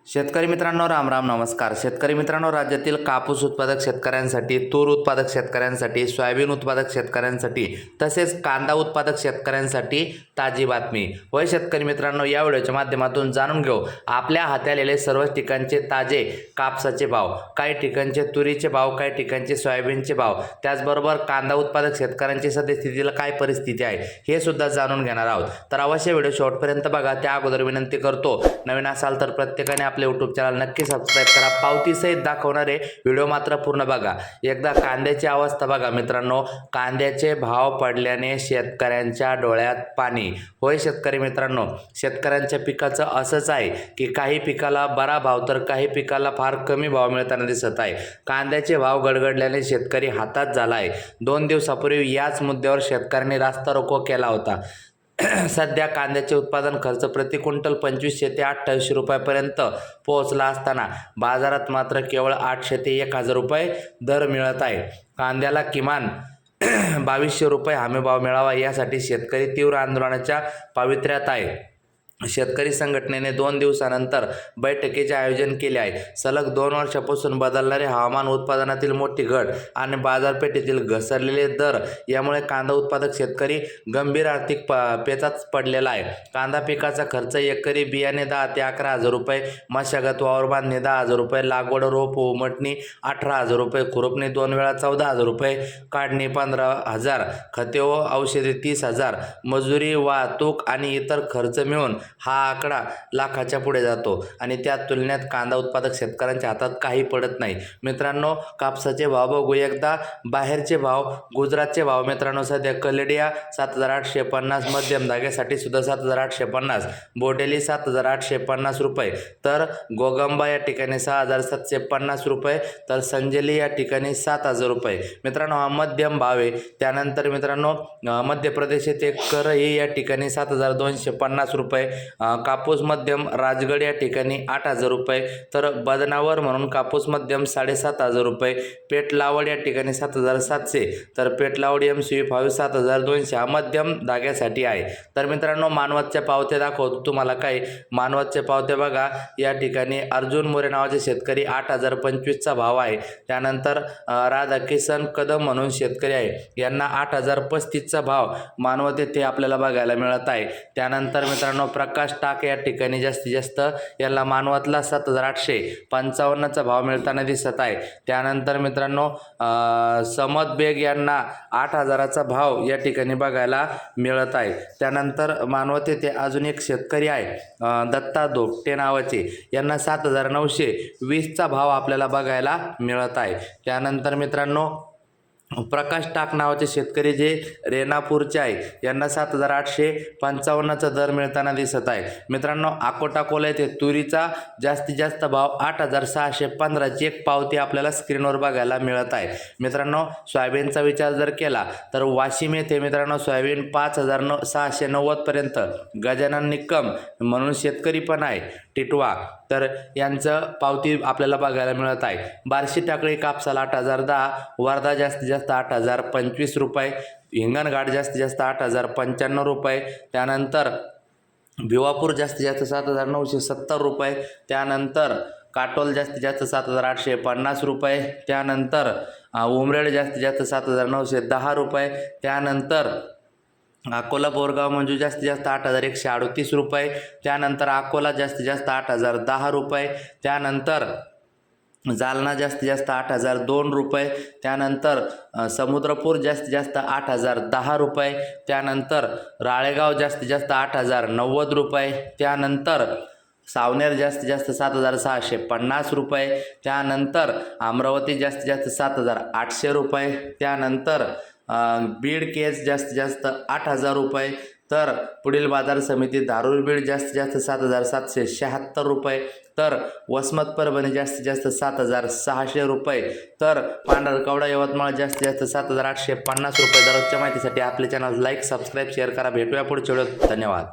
शेतकरी मित्रांनो, राम राम, नमस्कार. शेतकरी मित्रांनो, राज्यातील कापूस उत्पादक शेतकऱ्यांसाठी, तूर उत्पादक शेतकऱ्यांसाठी, सोयाबीन उत्पादक शेतकऱ्यांसाठी तसेच कांदा उत्पादक शेतकऱ्यांसाठी ताजी बातमी. होय शेतकरी मित्रांनो, या व्हिडिओच्या माध्यमातून जाणून घेऊ आपल्या हाती आलेले सर्व ठिकाणचे ताजे कापसाचे भाव, काही ठिकाणचे तुरीचे भाव, काही ठिकाणचे सोयाबीनचे भाव, त्याचबरोबर कांदा उत्पादक शेतकऱ्यांची सद्यस्थितीला काय परिस्थिती आहे हे सुद्धा जाणून घेणार आहोत. तर अवश्य व्हिडिओ शेवटपर्यंत बघा. त्या अगोदर विनंती करतो, नवीन असाल तर प्रत्येकाने आपले यूट्यूब चॅनल नक्की सबस्क्राईब करा. पावतीसहित दाखवणारे व्हिडिओ मात्र पूर्ण बघा. एकदा कांद्याची अवस्था बघा मित्रांनो. कांद्याचे भाव पडल्याने शेतकऱ्यांच्या डोळ्यात पाणी. होय शेतकरी मित्रांनो, शेतकऱ्यांच्या पिकाचं असंच आहे की काही पिकाला बरा भाव तर काही पिकाला फार कमी भाव मिळताना दिसत आहे. कांद्याचे भाव गडगडल्याने शेतकरी हातात झाला आहे. 2 दिवसापूर्वी याच मुद्द्यावर शेतकऱ्यांनी रास्ता रोको केला होता. सध्या कांद्याचे उत्पादन खर्च प्रति क्विंटल 2500 ते 2800 रुपयापर्यंत पोहोचला असताना बाजारात मात्र केवळ 800 ते 1000 रुपये दर मिळत आहे. कांद्याला किमान 2200 रुपये हमीभाव मिळावा यासाठी शेतकरी तीव्र आंदोलनाच्या पावित्र्यात आहे. शेतकरी संघटनेने 2 दिवसानंतर बैठकीचे आयोजन केले आहे. सलग 2 वर्षापासून बदलणारे हवामान, उत्पादनातील मोठी घट आणि बाजारपेठेतील घसरलेले दर यामुळे कांदा उत्पादक शेतकरी गंभीर आर्थिक पेचात पडलेला आहे. कांदा पिकाचा खर्च एकरी बियाणे 10 ते 11,000 रुपये, मशागत वावर बांधणी 10,000 रुपये, लागवड रोप उमटणी 18,000 रुपये, खुरपणी 2 वेळा 14,000 रुपये, काढणी 15,000, खते व औषधे 30,000, मजुरी, वाहतूक आणि इतर खर्च मिळून हा आकडा लाखाच्या पुढे जातो आणि त्या तुलनेत कांदा उत्पादक शेतकऱ्यांच्या हातात काही पडत नाही. मित्रांनो, कापसाचे भाव बघू एकदा. बाहेरचे भाव, गुजरातचे भाव मित्रांनो, सध्या कलेडिया 7,850, मध्यम धाग्यासाठी सुद्धा 7,850, बोडेली 7,850 रुपये, तर गोगंबा या ठिकाणी 6,750 रुपये, तर संजली या ठिकाणी 7,000 रुपये. मित्रांनो, हा मध्यम भाव आहे. त्यानंतर मित्रांनो, मध्य प्रदेश येथे करही या ठिकाणी 7,250 रुपये, कापूस मध्यम राजगड या ठिकाणी 8,000 रुपये, तर बदनावर म्हणून कापूस मध्यम 7,500 रुपये, पेटलावड या ठिकाणी 7,700, तर पेटलावड MCV 7,200 हा मध्यम धाग्यासाठी आहे. तर मित्रांनो, मानवतच्या पावत्या दाखवतो तुम्हाला. काही मानवतच्या पावत्या बघा. या ठिकाणी अर्जुन मोरे नावाचे शेतकरी 8,025चा भाव आहे. त्यानंतर राधाकिसन कदम म्हणून शेतकरी आहे, यांना 8,035चा भाव मानवत येथे आपल्याला बघायला मिळत आहे. त्यानंतर मित्रांनो, प्रकाश टाक या ठिकाणी जास्तीत जास्त याला मानवतला 7,855चा भाव मिळताना दिसत आहे. त्यानंतर मित्रांनो, समद बेग यांना 8,000चा भाव या ठिकाणी बघायला मिळत आहे. त्यानंतर मानवत येथे अजून एक शेतकरी आहे, दत्ता धोपटे नावाचे, यांना 7,920चा भाव आपल्याला बघायला मिळत आहे. त्यानंतर मित्रांनो, प्रकाश टाक नावाचे शेतकरी जे रेणापूरचे आहे, यांना 7,855चा दर मिळताना दिसत आहे. मित्रांनो, अकोला येथे तुरीचा जास्तीत जास्त भाव 8,615ची एक पावती आपल्याला स्क्रीनवर बघायला मिळत आहे. मित्रांनो, सोयाबीनचा विचार जर केला तर वाशिम येथे मित्रांनो सोयाबीन 5,690 पर्यंत, गजानन निकम म्हणून शेतकरी पण आहे टिटवा, तर यांचं पावती आपल्याला बघायला मिळत आहे. बार्शी टाकळी कापसाला 8,010, वर्धा जास्तीत जास्त 8,025 रुपये, हिंगणघाट जास्तीत जास्त 8,095 रुपये, त्यानंतर भिवापूर जास्तीत जास्त 7,970 रुपये, त्यानंतर काटोल जास्तीत जास्त 7,850 रुपये, त्यानंतर उमरेड जास्तीत जास्त 7,910 रुपये, त्यानंतर अकोला बोरगाव मंजू जास्तीत जास्त 8,138 रुपये, त्यानंतर अकोला जास्तीत जास्त 8,010 रुपये, त्यानंतर जालना जास्तीत जास्त 8,002 रुपये, त्यानंतर समुद्रपूर जास्तीत जास्त 8,010 रुपये, त्यानंतर राळेगाव जास्तीत जास्त 8,090 रुपये, त्यानंतर सावनेर जास्तीत जास्त 7,650 रुपये, त्यानंतर अमरावती जास्तीत जास्त 7,800 रुपये, त्यानंतर बीड केस जास्तीत जास्त 8,000 रुपये, तर पुढील बाजार समिती धारूर बीड जास्तीत जास्त 7,776 रुपये, तर वसमत परभणी जास्तीत जास्त 7,600 रुपये, तर पांढरकवडा यवतमाळ जास्तीत जास्त 7,850 रुपये. दररोजच्या माहितीसाठी आपले चॅनल लाईक, सबस्क्राईब, शेअर करा. भेटूया पुढच्या व्हिडिओत. धन्यवाद.